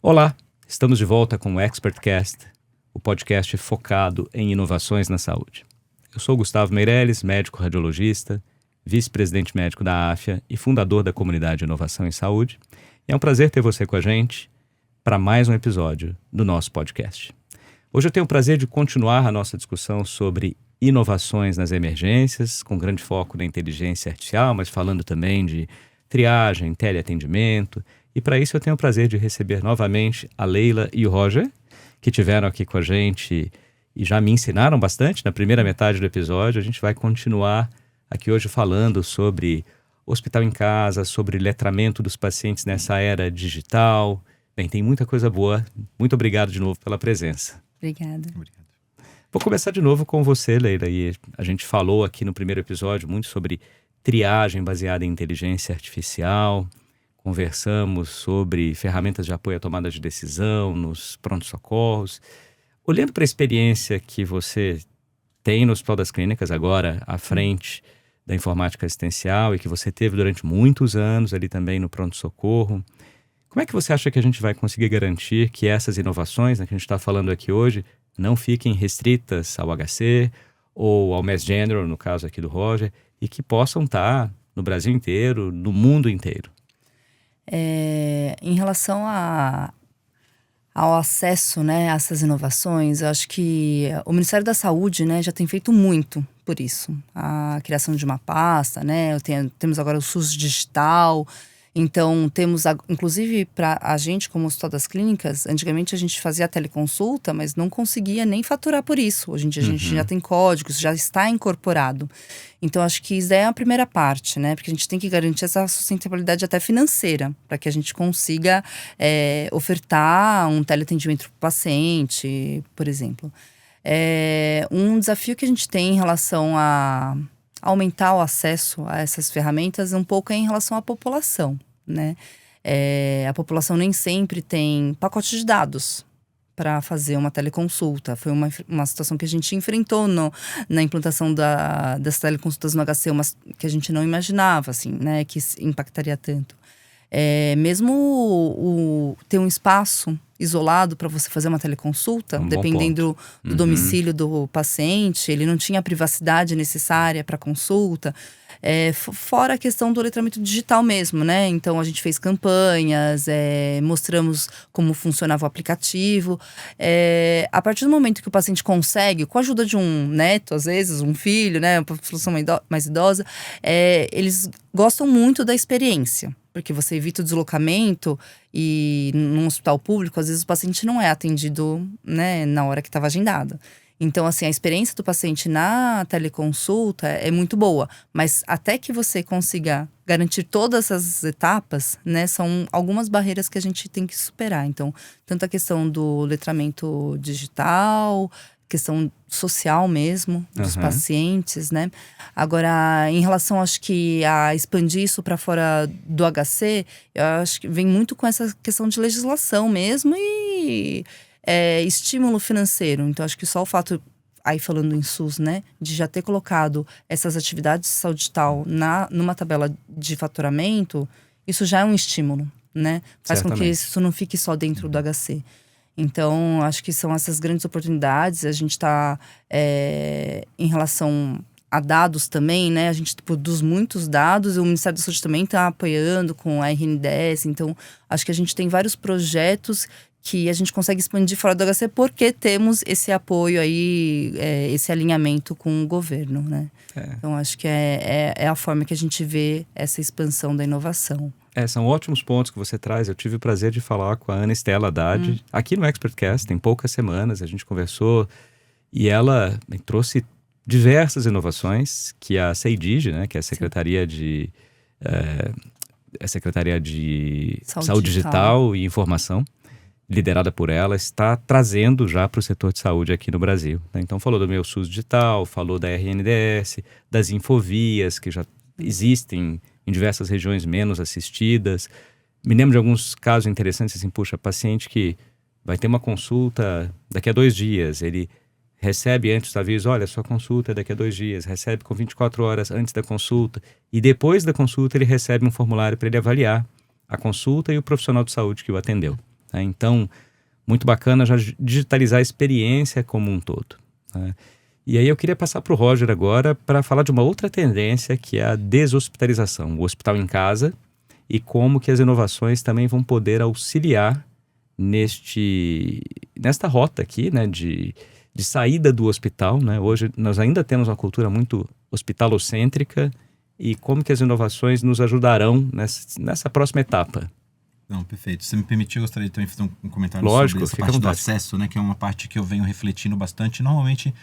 Olá, estamos de volta com o ExpertCast, o podcast focado em inovações na saúde. Eu sou Gustavo Meirelles, médico radiologista, vice-presidente médico da AFIA e fundador da comunidade de inovação em saúde. E é um prazer ter você com a gente para mais um episódio do nosso podcast. Hoje eu tenho o prazer de continuar a nossa discussão sobre inovações nas emergências, com grande foco na inteligência artificial, mas falando também de triagem, teleatendimento. E para isso eu tenho o prazer de receber novamente a Leila e o Roger, que estiveram aqui com a gente e já me ensinaram bastante na primeira metade do episódio. A gente vai continuar aqui hoje falando sobre hospital em casa, sobre letramento dos pacientes nessa era digital. Bem, tem muita coisa boa. Muito obrigado de novo pela presença. Obrigada. Vou começar de novo com você, Leila. E a gente falou aqui no primeiro episódio muito sobre triagem baseada em inteligência artificial. Conversamos sobre ferramentas de apoio à tomada de decisão nos prontos-socorros. Olhando para a experiência que você tem no Hospital das Clínicas, agora à frente da informática assistencial e que você teve durante muitos anos ali também no pronto-socorro, como é que você acha que a gente vai conseguir garantir que essas inovações, né, que a gente está falando aqui hoje, não fiquem restritas ao HC ou ao Mass General, no caso aqui do Roger, e que possam estar no Brasil inteiro, no mundo inteiro? Em relação ao acesso, né, a essas inovações, eu acho que o Ministério da Saúde, né, já tem feito muito por isso. A criação de uma pasta, né, temos agora o SUS digital. Então, temos, inclusive, para a gente, como Hospital das Clínicas, antigamente a gente fazia teleconsulta, mas não conseguia nem faturar por isso. Hoje em dia a gente já tem códigos, já está incorporado. Então, acho que isso é a primeira parte, né? Porque a gente tem que garantir essa sustentabilidade até financeira, para que a gente consiga ofertar um teleatendimento para o paciente, por exemplo. Um desafio que a gente tem em relação a aumentar o acesso a essas ferramentas um pouco em relação à população, né? A população nem sempre tem pacote de dados para fazer uma teleconsulta. Foi uma situação que a gente enfrentou na implantação das teleconsultas no HC, que a gente não imaginava, assim, né? Que impactaria tanto. Mesmo ter um espaço isolado para você fazer uma teleconsulta, dependendo do domicílio do paciente, ele não tinha a privacidade necessária para consulta. Fora a questão do letramento digital mesmo, né? Então, a gente fez campanhas, mostramos como funcionava o aplicativo. A partir do momento que o paciente consegue, com a ajuda de um neto, às vezes, um filho, né? Uma população mais idosa, eles gostam muito da experiência. Porque você evita o deslocamento e num hospital público, às vezes o paciente não é atendido, né, na hora que estava agendada. Então, assim, a experiência do paciente na teleconsulta é muito boa. Mas até que você consiga garantir todas essas etapas, né, são algumas barreiras que a gente tem que superar. Então, tanto a questão do letramento digital, questão social mesmo, dos pacientes, né? Agora, em relação, acho que a expandir isso para fora do HC, eu acho que vem muito com essa questão de legislação mesmo e estímulo financeiro. Então, acho que só o fato, aí falando em SUS, né, de já ter colocado essas atividades de saúde digital numa tabela de faturamento, isso já é um estímulo, né? Faz com que isso não fique só dentro do HC. Então, acho que são essas grandes oportunidades. A gente está, em relação a dados também, né? A gente produz muitos dados e o Ministério da Saúde também está apoiando com a RNDS. Então, acho que a gente tem vários projetos que a gente consegue expandir fora do HC porque temos esse apoio aí, esse alinhamento com o governo, né? Então, acho que é a forma que a gente vê essa expansão da inovação. São ótimos pontos que você traz. Eu tive o prazer de falar com a Ana Estela Haddad aqui no ExpertCast, tem poucas semanas, a gente conversou e ela trouxe diversas inovações que a CEIDIG, né, que é a Secretaria de Saúde Digital e Informação, liderada por ela, está trazendo já para o setor de saúde aqui no Brasil. Então falou do meu SUS digital, falou da RNDS, das infovias que já existem em diversas regiões menos assistidas. Me lembro de alguns casos interessantes, assim, puxa, paciente que vai ter uma consulta daqui a 2 dias, ele recebe antes do aviso, olha, sua consulta é daqui a 2 dias, recebe com 24 horas antes da consulta, e depois da consulta ele recebe um formulário para ele avaliar a consulta e o profissional de saúde que o atendeu. Tá? Então, muito bacana já digitalizar a experiência como um todo. Tá? E aí eu queria passar para o Roger agora para falar de uma outra tendência, que é a deshospitalização, o hospital em casa, e como que as inovações também vão poder auxiliar nesta rota aqui, né, de saída do hospital, né? Hoje nós ainda temos uma cultura muito hospitalocêntrica, e como que as inovações nos ajudarão nessa próxima etapa. Não, perfeito. Se me permitir, eu gostaria de também fazer um comentário Lógico, sobre essa parte do acesso, né, que é uma parte que eu venho refletindo bastante. Normalmente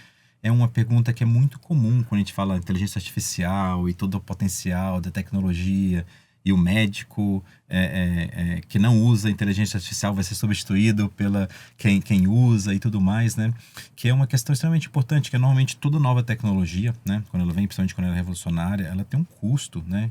é uma pergunta que é muito comum quando a gente fala de inteligência artificial e todo o potencial da tecnologia, e o médico que não usa inteligência artificial vai ser substituído pela quem usa e tudo mais, né? Que é uma questão extremamente importante, que é normalmente toda nova tecnologia, né? Quando ela vem, principalmente quando ela é revolucionária, ela tem um custo, né?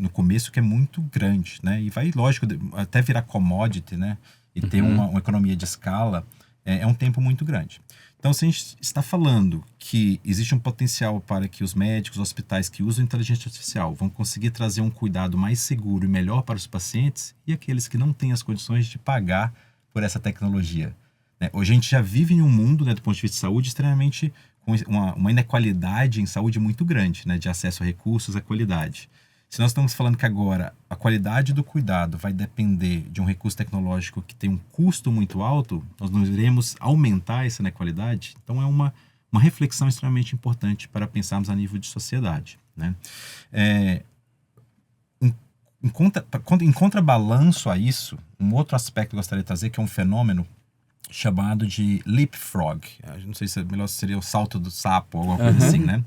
No começo que é muito grande, né? E vai, lógico, até virar commodity, né? E ter uma economia de escala, é um tempo muito grande. Então, se a gente está falando que existe um potencial para que os médicos, hospitais que usam inteligência artificial vão conseguir trazer um cuidado mais seguro e melhor para os pacientes, e aqueles que não têm as condições de pagar por essa tecnologia, né? Hoje a gente já vive em um mundo, né, do ponto de vista de saúde, extremamente com uma inequalidade em saúde muito grande, né, de acesso a recursos, a qualidade. Se nós estamos falando que agora a qualidade do cuidado vai depender de um recurso tecnológico que tem um custo muito alto, nós não iremos aumentar essa inequalidade. Então é uma reflexão extremamente importante para pensarmos a nível de sociedade, né? Em contrabalanço a isso, um outro aspecto que eu gostaria de trazer, que é um fenômeno chamado de leapfrog. Não sei se melhor seria o salto do sapo ou alguma coisa assim, né?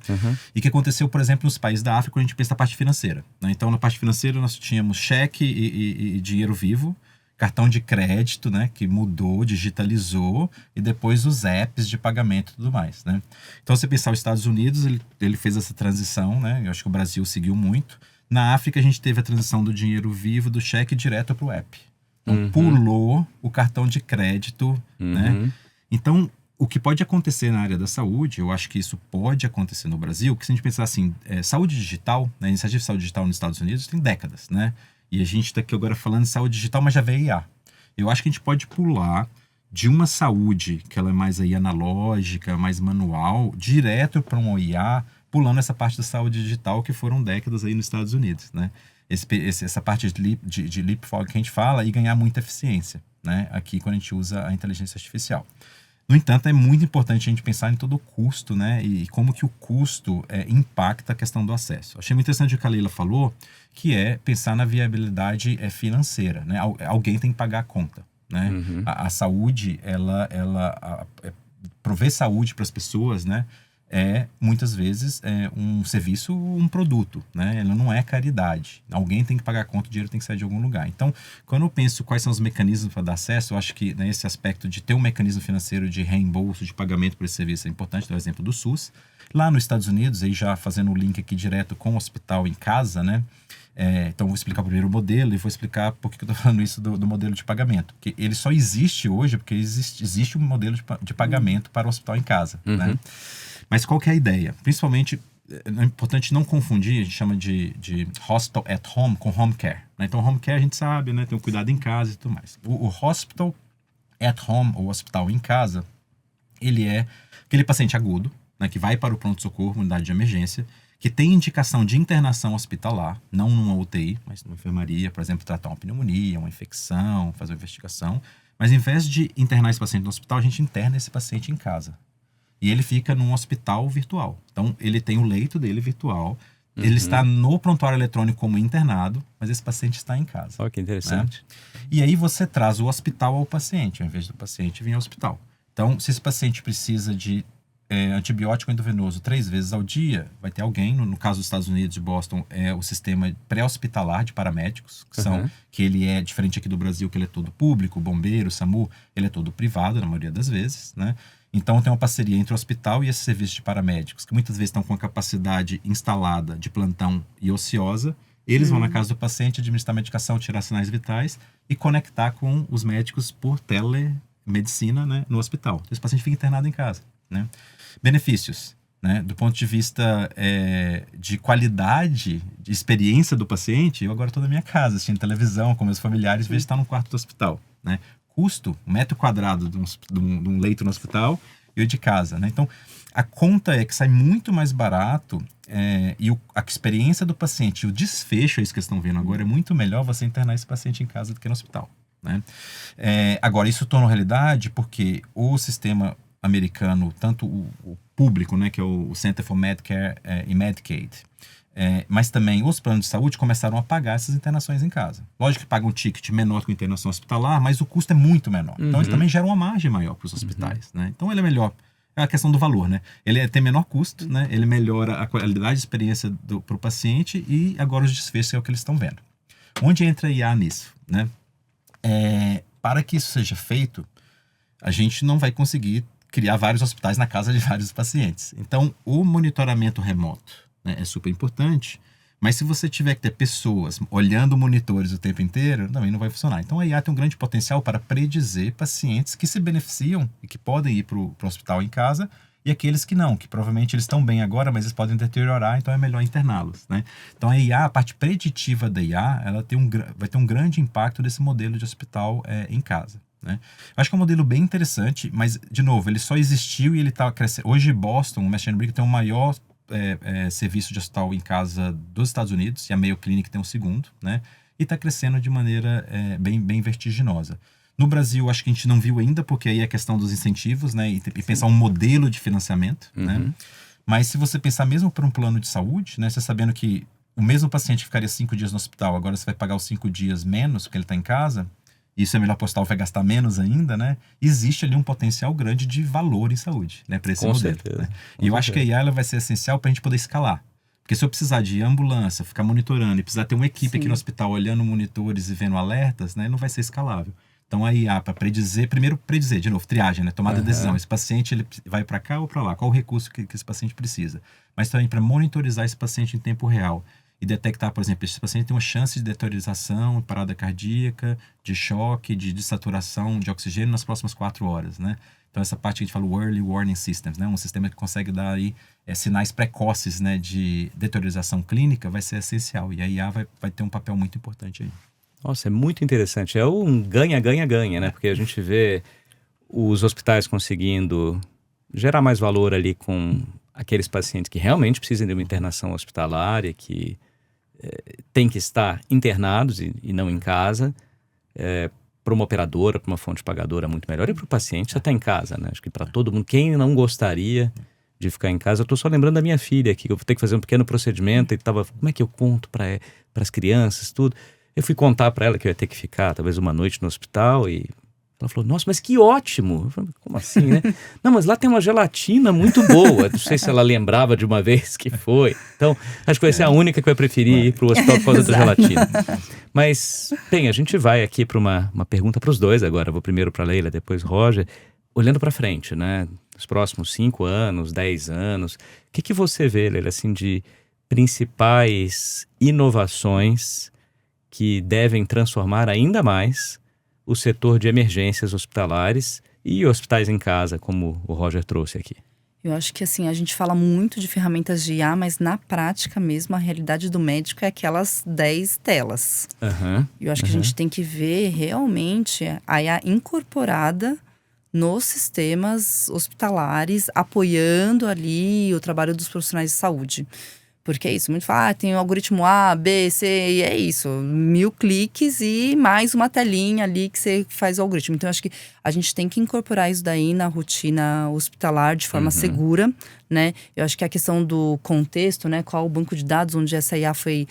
E que aconteceu, por exemplo, nos países da África, quando a gente pensa na parte financeira, né? Então, na parte financeira, nós tínhamos cheque e dinheiro vivo, cartão de crédito, né, que mudou, digitalizou, e depois os apps de pagamento e tudo mais, né? Então, você pensar os Estados Unidos, ele fez essa transição, né? Eu acho que o Brasil seguiu muito. Na África, a gente teve a transição do dinheiro vivo, do cheque, direto para o app. Então, pulou o cartão de crédito, né? Então, o que pode acontecer na área da saúde, eu acho que isso pode acontecer no Brasil, que se a gente pensar assim, saúde digital, né, a iniciativa de saúde digital nos Estados Unidos tem décadas, né? E a gente está aqui agora falando de saúde digital, mas já veio IA. Eu acho que a gente pode pular de uma saúde que ela é mais aí analógica, mais manual, direto para uma IA, pulando essa parte da saúde digital que foram décadas aí nos Estados Unidos, né? Essa parte de leapfrog que a gente fala, e ganhar muita eficiência, né? Aqui quando a gente usa a inteligência artificial. No entanto, é muito importante a gente pensar em todo o custo, né? E como que o custo impacta a questão do acesso. Achei muito interessante o que a Leila falou, que é pensar na viabilidade financeira, né? Alguém tem que pagar a conta, né? A saúde, prover saúde para as pessoas, né? Muitas vezes um serviço, um produto, né? Ela não é caridade. Alguém tem que pagar a conta, o dinheiro tem que sair de algum lugar. Então, quando eu penso quais são os mecanismos para dar acesso, eu acho que, né, esse aspecto de ter um mecanismo financeiro de reembolso, de pagamento por esse serviço é importante. Dá o exemplo do SUS. Lá nos Estados Unidos, aí já fazendo o link aqui direto com o hospital em casa, né? Então, vou explicar primeiro o modelo e vou explicar por que eu estou falando isso do modelo de pagamento. Porque ele só existe hoje porque existe um modelo de pagamento para o hospital em casa, né? Mas qual que é a ideia? Principalmente, é importante não confundir, a gente chama de hospital at home com home care, né? Então, home care a gente sabe, né? Tem o cuidado em casa e tudo mais. O hospital at home, ou hospital em casa, ele é aquele paciente agudo, né, que vai para o pronto-socorro, unidade de emergência, que tem indicação de internação hospitalar, não numa UTI, mas numa enfermaria, por exemplo, tratar uma pneumonia, uma infecção, fazer uma investigação. Mas, ao invés de internar esse paciente no hospital, a gente interna esse paciente em casa. E ele fica num hospital virtual. Então, ele tem o leito dele virtual. Ele está no prontuário eletrônico como internado, mas esse paciente está em casa. Olha que interessante. Né? E aí você traz o hospital ao paciente, ao invés do paciente vir ao hospital. Então, se esse paciente precisa de antibiótico endovenoso 3 vezes ao dia, vai ter alguém, no caso dos Estados Unidos, de Boston, é o sistema pré-hospitalar de paramédicos, que ele é diferente aqui do Brasil, que ele é todo público, bombeiro, SAMU, ele é todo privado, na maioria das vezes, né? Então, tem uma parceria entre o hospital e esse serviço de paramédicos, que muitas vezes estão com a capacidade instalada de plantão e ociosa. Eles vão na casa do paciente, administrar a medicação, tirar sinais vitais e conectar com os médicos por telemedicina, né, no hospital. Esse paciente fica internado em casa, né? Benefícios, né? Do ponto de vista de qualidade, de experiência do paciente, eu agora estou na minha casa, assistindo televisão com meus familiares, vejo estar no quarto do hospital, né? Custo, 1 metro quadrado de um leito no hospital e o de casa, né? Então, a conta é que sai muito mais barato e a experiência do paciente, o desfecho, é isso que vocês estão vendo agora, é muito melhor você internar esse paciente em casa do que no hospital, né? Agora, isso torna realidade porque o sistema americano, tanto o público, né, que é o Center for Medicare e Medicaid, mas também os planos de saúde começaram a pagar essas internações em casa. Lógico que pagam um ticket menor que a internação hospitalar, mas o custo é muito menor. Então, eles também geram uma margem maior para os hospitais, né? Então, ele é melhor. É a questão do valor, né? Ele tem menor custo, né? Ele melhora a qualidade de experiência para o paciente e agora os desfechos é o que eles estão vendo. Onde entra a IA nisso, né? Para que isso seja feito, a gente não vai conseguir criar vários hospitais na casa de vários pacientes. Então, o monitoramento remoto, né, é super importante, mas se você tiver que ter pessoas olhando monitores o tempo inteiro, também não vai funcionar. Então, a IA tem um grande potencial para predizer pacientes que se beneficiam e que podem ir para o hospital em casa e aqueles que não, que provavelmente eles estão bem agora, mas eles podem deteriorar, então é melhor interná-los, né? Então, a IA, a parte preditiva da IA, ela vai ter um grande impacto desse modelo de hospital em casa, né? Acho que é um modelo bem interessante, mas, de novo, ele só existiu e ele está crescendo. Hoje, Boston, o Mass General tem o maior serviço de hospital em casa dos Estados Unidos, e a Mayo Clinic tem o segundo, né? E está crescendo de maneira bem vertiginosa. No Brasil, acho que a gente não viu ainda, porque aí é a questão dos incentivos, né? E pensar um modelo de financiamento, né? Mas se você pensar mesmo para um plano de saúde, né? Você sabendo que o mesmo paciente que ficaria 5 dias no hospital, agora você vai pagar os 5 dias menos, porque ele está em casa, isso é melhor para o hospital, vai gastar menos ainda, né? Existe ali um potencial grande de valor em saúde, né? Para esse modelo. Né? E eu acho que a IA ela vai ser essencial para a gente poder escalar. Porque se eu precisar de ambulância, ficar monitorando e precisar ter uma equipe aqui no hospital olhando monitores e vendo alertas, né? Não vai ser escalável. Então a IA para primeiro predizer, de novo, triagem, né? Tomada de decisão. Esse paciente ele vai para cá ou para lá? Qual o recurso que esse paciente precisa? Mas também para monitorizar esse paciente em tempo real. E detectar, por exemplo, esse paciente tem uma chance de deteriorização, parada cardíaca, de choque, de desaturação de oxigênio nas próximas 4 horas, né? Então, essa parte que a gente fala, o Early Warning Systems, né? Um sistema que consegue dar aí sinais precoces, né, de deteriorização clínica, vai ser essencial. E a IA vai ter um papel muito importante aí. Nossa, é muito interessante. É um ganha-ganha-ganha, né? Porque a gente vê os hospitais conseguindo gerar mais valor ali com aqueles pacientes que realmente precisam de uma internação hospitalar, que tem que estar internados e não em casa, para uma operadora, para uma fonte pagadora muito melhor, e para o paciente já está em casa, né? Acho que para todo mundo, quem não gostaria de ficar em casa. Eu estou só lembrando da minha filha aqui, que eu vou ter que fazer um pequeno procedimento, e tava, como é que eu conto para as crianças, tudo. Eu fui contar para ela que eu ia ter que ficar talvez uma noite no hospital e ela falou, nossa, mas que ótimo. Eu falei, como assim, né? Não, mas lá tem uma gelatina muito boa. Não sei se ela lembrava de uma vez que foi. Então, acho que vai ser a única que vai preferir ir para o hospital por causa da gelatina. Mas, bem, a gente vai aqui para uma pergunta para os dois agora. Eu vou primeiro para a Leila, depois Roger. Olhando para frente, né? Nos próximos 5 anos, 10 anos, o que você vê, Leila, assim, de principais inovações que devem transformar ainda mais o setor de emergências hospitalares e hospitais em casa, como o Roger trouxe aqui? Eu acho que assim, a gente fala muito de ferramentas de IA, mas na prática mesmo, a realidade do médico é aquelas 10 telas. Eu acho que a gente tem que ver realmente a IA incorporada nos sistemas hospitalares, apoiando ali o trabalho dos profissionais de saúde. Porque é isso, muito fala, tem o algoritmo A, B, C, e é isso. 1000 cliques e mais uma telinha ali que você faz o algoritmo. Então, eu acho que a gente tem que incorporar isso daí na rotina hospitalar de forma segura, né? Eu acho que a questão do contexto, né? Qual o banco de dados onde essa IA foi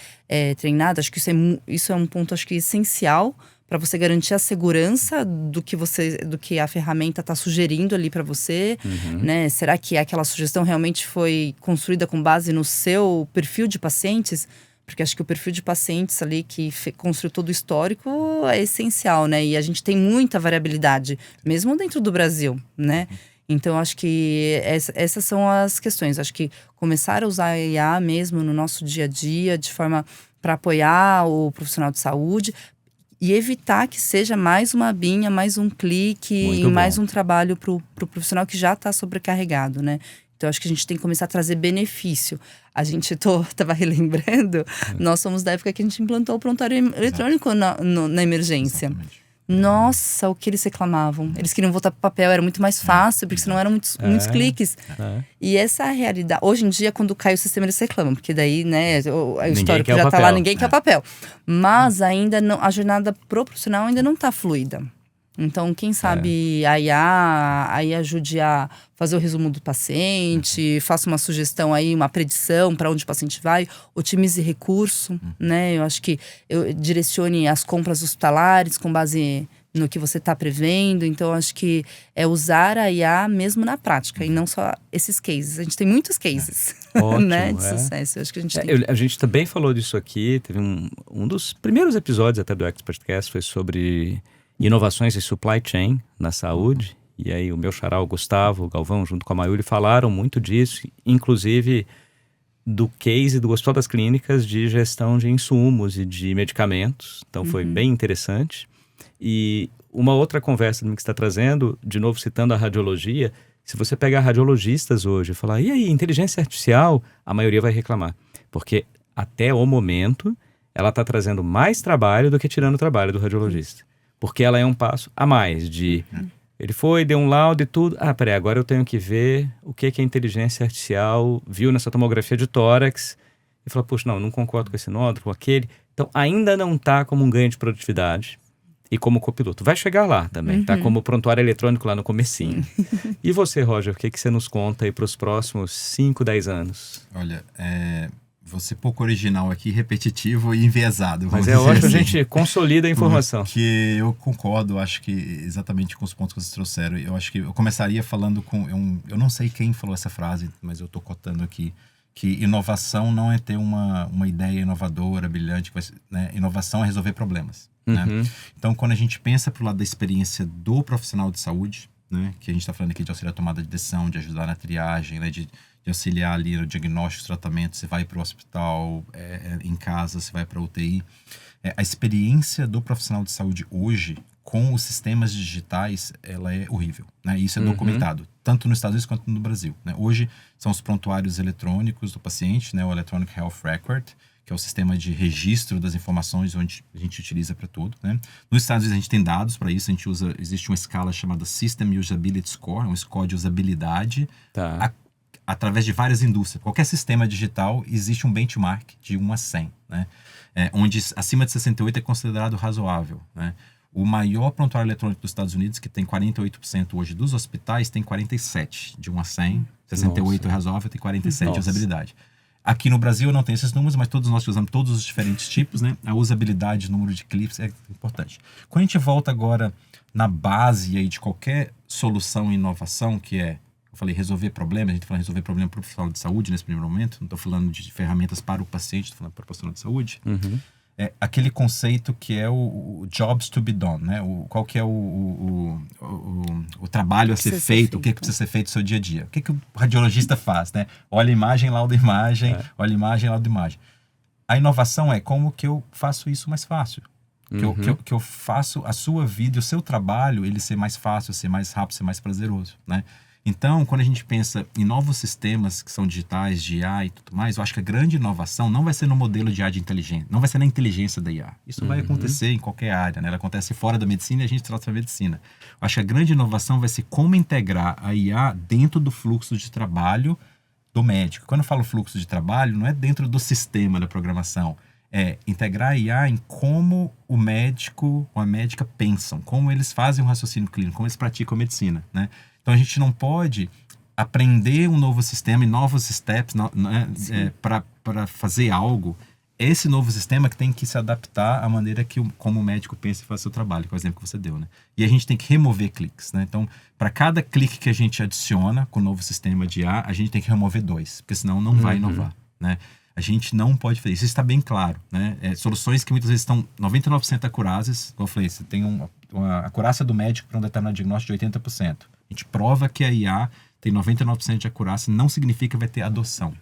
treinada, acho que isso é um ponto, acho que, essencial para você garantir a segurança do que a ferramenta está sugerindo ali para você, né? Será que aquela sugestão realmente foi construída com base no seu perfil de pacientes? Porque acho que o perfil de pacientes ali que construiu todo o histórico é essencial, né? E a gente tem muita variabilidade, mesmo dentro do Brasil, né? Então, acho que essas são as questões. Acho que começar a usar a IA mesmo no nosso dia a dia, de forma para apoiar o profissional de saúde, e evitar que seja mais uma abinha, mais um clique e mais um trabalho para o profissional que já está sobrecarregado, né? Então, eu acho que a gente tem que começar a trazer benefício. A gente, tava relembrando, nós somos da época que a gente implantou o prontuário eletrônico na emergência. Exatamente. Nossa, o que eles reclamavam. Eles queriam voltar pro papel, era muito mais fácil, porque senão eram muitos cliques. E essa é a realidade. Hoje em dia, quando cai o sistema, eles reclamam, porque daí, né, o histórico já tá lá, ninguém quer o papel. Mas ainda não, a jornada pro profissional ainda não tá fluida. Então, quem sabe a IA aí ajude a fazer o resumo do paciente, faça uma sugestão aí, uma predição para onde o paciente vai, otimize recurso, né? Eu acho que eu direcione as compras hospitalares com base no que você está prevendo. Então, eu acho que é usar a IA mesmo na prática, e não só esses cases. A gente tem muitos cases né, de sucesso. Eu acho que a gente a gente também falou disso aqui, teve um dos primeiros episódios até do Expertcast foi sobre inovações em supply chain na saúde. E aí o meu xará, o Gustavo, o Galvão, junto com a Mayuri, falaram muito disso, inclusive do case do Hospital das Clínicas de gestão de insumos e de medicamentos. Então foi bem interessante. E uma outra conversa que você está trazendo, de novo citando a radiologia, se você pegar radiologistas hoje e falar, e aí, inteligência artificial, a maioria vai reclamar. Porque até o momento, ela está trazendo mais trabalho do que tirando o trabalho do radiologista. Porque ela é um passo a mais de... Ele foi, deu um laudo e tudo. Peraí, agora eu tenho que ver o que a inteligência artificial viu nessa tomografia de tórax. E falou, puxa, não concordo com esse nódulo, com aquele. Então, ainda não está como um ganho de produtividade e como copiloto. Vai chegar lá também, tá? Como prontuário eletrônico lá no comecinho. E você, Roger, o que você nos conta aí para os próximos 5, 10 anos? Olha, vou ser pouco original aqui, repetitivo e enviesado. Mas é ótimo, a gente consolida a informação. Porque eu concordo, acho que exatamente com os pontos que vocês trouxeram. Eu acho que eu começaria falando com... Eu não sei quem falou essa frase, mas eu estou cotando aqui. Que inovação não é ter uma ideia inovadora, brilhante. Né? Inovação é resolver problemas. Né? Então, quando a gente pensa pro lado da experiência do profissional de saúde, né? Que a gente está falando aqui de auxiliar tomada de decisão, de ajudar na triagem, né? De auxiliar ali no diagnóstico, tratamento, você vai para o hospital, em casa, você vai para a UTI. A experiência do profissional de saúde hoje, com os sistemas digitais, ela é horrível. Né? Isso é documentado, tanto nos Estados Unidos quanto no Brasil. Né? Hoje, são os prontuários eletrônicos do paciente, né? O Electronic Health Record, que é o sistema de registro das informações onde a gente utiliza para tudo. Né? Nos Estados Unidos, a gente tem dados para isso. Existe uma escala chamada System Usability Score, um score de usabilidade, através de várias indústrias. Qualquer sistema digital existe um benchmark de 1 a 100, né? Onde acima de 68 é considerado razoável. Né? O maior prontuário eletrônico dos Estados Unidos, que tem 48% hoje dos hospitais, tem 47 de 1 a 100. 68 é razoável, tem 47 de usabilidade. Aqui no Brasil eu não tenho esses números, mas todos nós usamos todos os diferentes tipos, né? A usabilidade, o número de cliques é importante. Quando a gente volta agora na base aí de qualquer solução e inovação, que é, eu falei, resolver problemas, a gente fala resolver problema para o profissional de saúde nesse primeiro momento, não estou falando de ferramentas para o paciente, estou falando para o profissional de saúde. É aquele conceito que é o jobs to be done, né? Qual que é o trabalho a ser feito, o que precisa ser feito no seu dia a dia. O que o radiologista faz, né? Olha a imagem, lauda a imagem, olha a imagem, lauda a imagem. A inovação é como que eu faço isso mais fácil. Que eu faço a sua vida, o seu trabalho, ele ser mais fácil, ser mais rápido, ser mais prazeroso, né? Então, quando a gente pensa em novos sistemas que são digitais, de IA e tudo mais, eu acho que a grande inovação não vai ser no modelo de IA de inteligência, não vai ser na inteligência da IA. Isso vai acontecer em qualquer área, né? Ela acontece fora da medicina e a gente trata a medicina. Eu acho que a grande inovação vai ser como integrar a IA dentro do fluxo de trabalho do médico. Quando eu falo fluxo de trabalho, não é dentro do sistema da programação. É integrar a IA em como o médico ou a médica pensam, como eles fazem um raciocínio clínico, como eles praticam a medicina, né? Então, a gente não pode aprender um novo sistema e novos steps, né, para fazer algo. Esse novo sistema que tem que se adaptar à maneira como o médico pensa e faz o seu trabalho, que é o exemplo que você deu, né? E a gente tem que remover cliques, né? Então, para cada clique que a gente adiciona com o novo sistema de IA, a gente tem que remover 2, porque senão não vai inovar, né? A gente não pode fazer isso. Isso está bem claro, né? Soluções que muitas vezes estão 99% acuráveis. Como eu falei, você tem uma acurácia do médico para um determinado diagnóstico de 80%. A gente prova que a IA tem 99% de acurácia, não significa que vai ter adoção,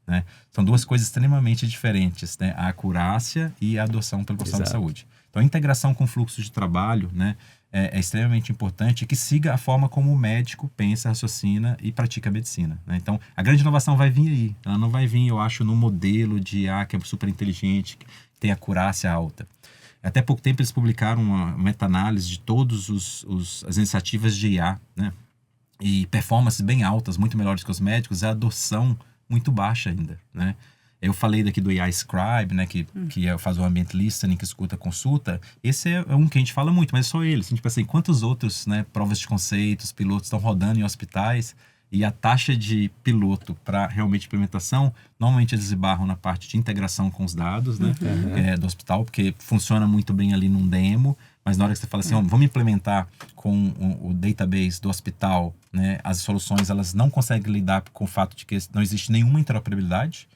né? São duas coisas extremamente diferentes, né? A acurácia e a adoção pelo profissional de saúde. Então, Então, a integração com o fluxo de trabalho, né, é extremamente importante, que siga a forma como o médico pensa, raciocina e pratica a medicina, né? Então, a grande inovação vai vir aí. Ela não vai vir, eu acho, no modelo de que é super inteligente, que tem acurácia alta. Até pouco tempo eles publicaram uma meta-análise de todas as iniciativas de IA, né? E performances bem altas, muito melhores que os médicos, a adoção muito baixa ainda, né? Eu falei daqui do AI Scribe, né, que faz o ambient listening, que escuta a consulta. Esse é um que a gente fala muito, mas é só ele. Tipo assim, quantos outros, né, provas de conceitos, pilotos estão rodando em hospitais, e a taxa de piloto para realmente implementação, normalmente eles esbarram na parte de integração com os dados, né, do hospital, porque funciona muito bem ali num demo, mas na hora que você fala assim, vamos implementar com o database do hospital, né, as soluções elas não conseguem lidar com o fato de que não existe nenhuma interoperabilidade.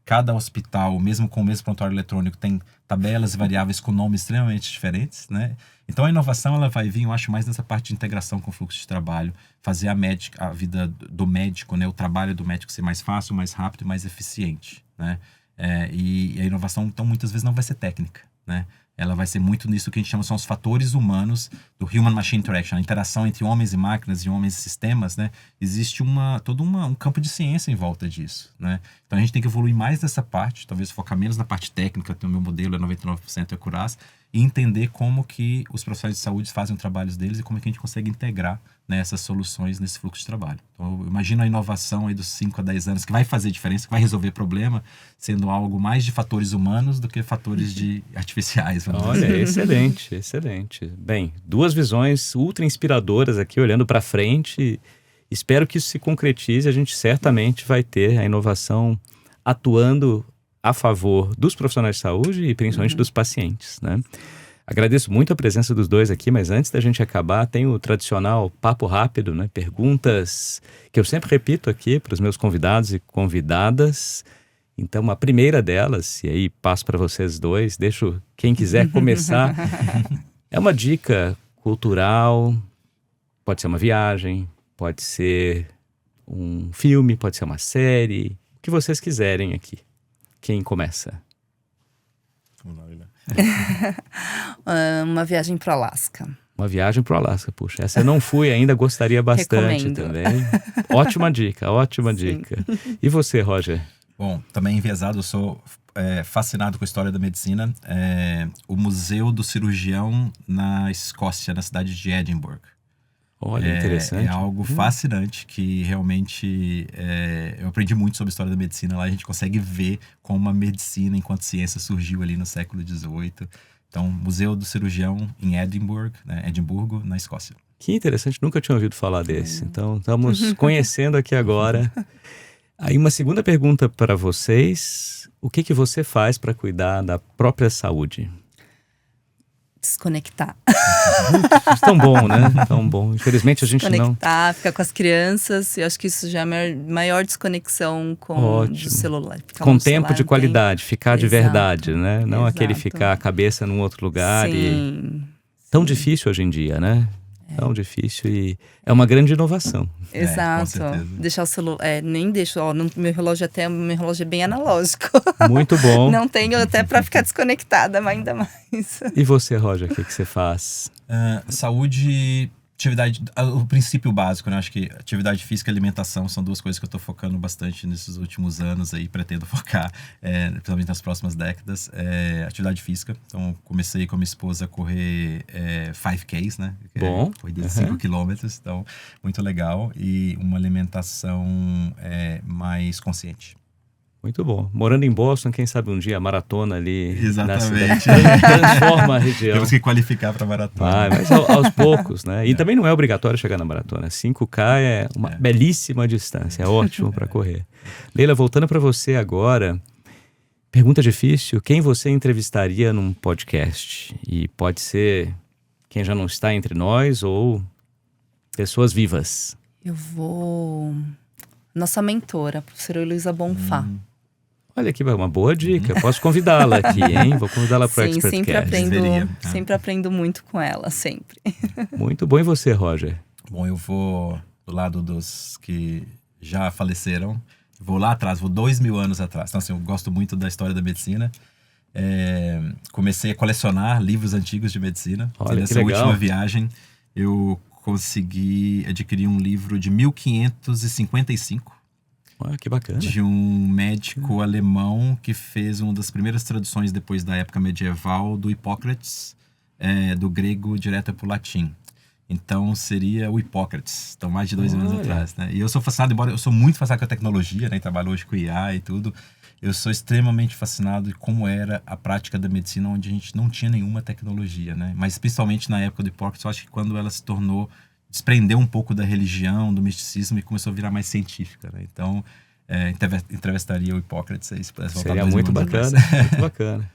Cada hospital, mesmo com o mesmo prontuário eletrônico, tem tabelas e variáveis com nomes extremamente diferentes, né? Então, a inovação ela vai vir, eu acho, mais nessa parte de integração com o fluxo de trabalho, fazer a vida do médico, né? O trabalho do médico ser mais fácil, mais rápido e mais eficiente, né? E a inovação, então, muitas vezes não vai ser técnica, né? Ela vai ser muito nisso que a gente chama, são os fatores humanos do Human-Machine Interaction, a interação entre homens e máquinas e homens e sistemas, né? Existe todo um campo de ciência em volta disso, né? Então a gente tem que evoluir mais nessa parte, talvez focar menos na parte técnica, o meu modelo é 99% acurácia, e entender como que os profissionais de saúde fazem os trabalhos deles e como é que a gente consegue integrar, né, essas soluções nesse fluxo de trabalho. Então eu imagino a inovação aí dos 5 a 10 anos que vai fazer diferença, que vai resolver problema, sendo algo mais de fatores humanos do que fatores artificiais. Olha, excelente, excelente. Bem, 2 visões ultra inspiradoras aqui, olhando para frente. Espero que isso se concretize. A gente certamente vai ter a inovação atuando a favor dos profissionais de saúde e principalmente dos pacientes, né? Agradeço muito a presença dos dois aqui, mas antes da gente acabar, tem o tradicional papo rápido, né? Perguntas que eu sempre repito aqui para os meus convidados e convidadas. Então, a primeira delas, e aí passo para vocês dois, deixo quem quiser começar. É uma dica cultural, pode ser uma viagem, pode ser um filme, pode ser uma série, o que vocês quiserem aqui. Quem começa? Uma viagem para o Alasca. Uma viagem para o Alasca, puxa. Essa eu não fui ainda, gostaria bastante também. Ótima dica, ótima dica. E você, Roger? Bom, também enviesado, eu sou fascinado com a história da medicina. O Museu do Cirurgião na Escócia, na cidade de Edinburgh. Olha, interessante. É algo fascinante que realmente eu aprendi muito sobre a história da medicina lá. A gente consegue ver como a medicina enquanto ciência surgiu ali no século XVIII. Então, Museu do Cirurgião em Edimburgo, né? Edimburgo, na Escócia. Que interessante, nunca tinha ouvido falar desse. Então, estamos conhecendo aqui agora. Aí, uma segunda pergunta para vocês. O que você faz para cuidar da própria saúde? Desconectar. Tão bom, né? Tão bom. Infelizmente a gente não... Desconectar, ficar com as crianças. Eu acho que isso já é a maior desconexão do celular. Com tempo de qualidade, ficar de verdade, né? Não aquele ficar a cabeça num outro lugar. Sim. Tão difícil hoje em dia, né? Tão difícil e é uma grande inovação. Exato. Deixar o celular... nem deixo. Meu relógio é bem analógico. Muito bom. Não tenho até para ficar desconectada, mas ainda mais. E você, Roger, o que você faz? Saúde, atividade... O princípio básico, né? Acho que atividade física e alimentação são 2 coisas que eu tô focando bastante nesses últimos anos aí. Pretendo focar, principalmente nas próximas décadas. Atividade física. Então, comecei com a minha esposa a correr 5Ks, né? Bom. Corrida de 5 quilômetros. Então, muito legal. E uma alimentação mais consciente. Muito bom. Morando em Boston, quem sabe um dia a maratona ali. Exatamente. Transforma a região. Temos que qualificar para maratona. Mas aos poucos, né? E também não é obrigatório chegar na maratona. 5K é uma belíssima distância. É ótimo para correr. Leila, voltando para você agora. Pergunta difícil. Quem você entrevistaria num podcast? E pode ser quem já não está entre nós ou pessoas vivas. Eu vou... Nossa mentora, a professora Heloísa Bonfá. Olha aqui, uma boa dica. Posso convidá-la aqui, hein? Vou convidá-la para o ExpertCast. Sempre aprendo muito com ela, sempre. Muito bom. E você, Roger? Bom, eu vou do lado dos que já faleceram. Vou lá atrás, vou 2000 anos atrás. Então, assim, eu gosto muito da história da medicina. comecei a colecionar livros antigos de medicina. Olha, nessa última viagem, eu consegui adquirir um livro de 1555. Olha, que bacana. De um médico alemão que fez uma das primeiras traduções depois da época medieval do Hipócrates, do grego direto para o latim. Então seria o Hipócrates, então mais de 2 anos atrás, né? E eu sou fascinado, embora eu sou muito fascinado com a tecnologia, né? Trabalho hoje com IA e tudo. Eu sou extremamente fascinado de como era a prática da medicina onde a gente não tinha nenhuma tecnologia, né? Mas principalmente na época do Hipócrates, eu acho que quando ela se tornou, desprendeu um pouco da religião, do misticismo e começou a virar mais científica, né? Então, entrevistaria o Hipócrates aí, se pudesse voltar. Seria muito bacana, muito bacana.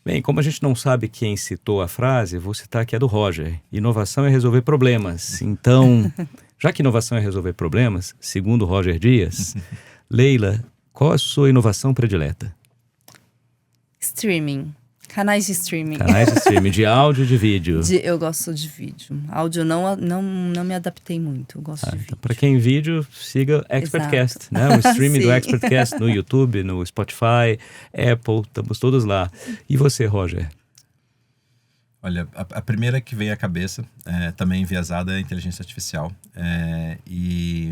Bem, como a gente não sabe quem citou a frase, vou citar aqui a do Roger. Inovação é resolver problemas. Então, já que inovação é resolver problemas, segundo Roger Dias, Leila, qual a sua inovação predileta? Streaming. Canais de streaming. Canais de streaming, de áudio e de vídeo. Eu gosto de vídeo. Áudio não me adaptei muito. Eu gosto de vídeo. Então, para quem vídeo, siga Expertcast, né? O streaming do Expertcast no YouTube, no Spotify, Apple, estamos todos lá. E você, Roger? Olha, a primeira que veio à cabeça, também enviesada, é a inteligência artificial. E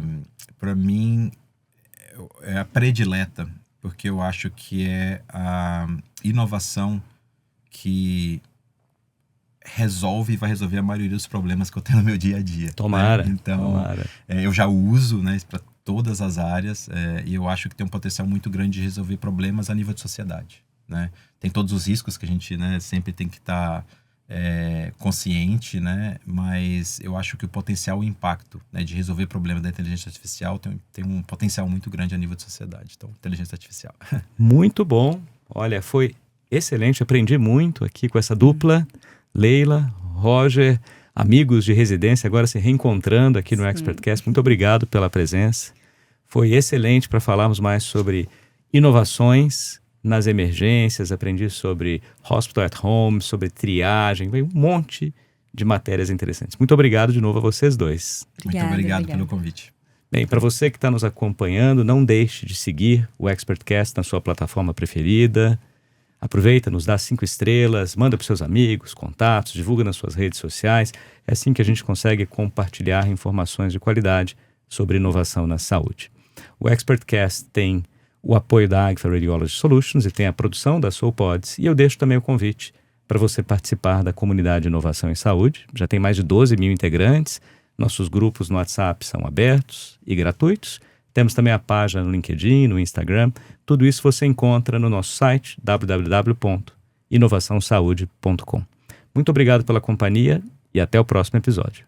para mim é a predileta, porque eu acho que é a inovação que resolve e vai resolver a maioria dos problemas que eu tenho no meu dia a dia. Tomara, né? Então, tomara. Eu já uso, né, para todas as áreas, e eu acho que tem um potencial muito grande de resolver problemas a nível de sociedade, né? Tem todos os riscos que a gente, né, sempre tem que estar consciente, né? Mas eu acho que o potencial e o impacto, né, de resolver problemas da inteligência artificial tem um potencial muito grande a nível de sociedade. Então, inteligência artificial. Muito bom. Olha, foi excelente. Aprendi muito aqui com essa dupla. Leila, Roger, amigos de residência, agora se reencontrando aqui no Expertcast. Muito obrigado pela presença. Foi excelente para falarmos mais sobre inovações nas emergências. Aprendi sobre Hospital at Home, sobre triagem, veio um monte de matérias interessantes. Muito obrigado de novo a vocês dois. Muito obrigado pelo convite. Bem, para você que está nos acompanhando, não deixe de seguir o Expertcast na sua plataforma preferida. Aproveita, nos dá 5 estrelas, manda para os seus amigos, contatos, divulga nas suas redes sociais. É assim que a gente consegue compartilhar informações de qualidade sobre inovação na saúde. O Expertcast tem o apoio da Agfa Radiology Solutions e tem a produção da SoulPods. E eu deixo também o convite para você participar da comunidade de inovação em saúde. Já tem mais de 12 mil integrantes. Nossos grupos no WhatsApp são abertos e gratuitos. Temos também a página no LinkedIn, no Instagram. Tudo isso você encontra no nosso site www.inovaçãosaude.com. Muito obrigado pela companhia e até o próximo episódio.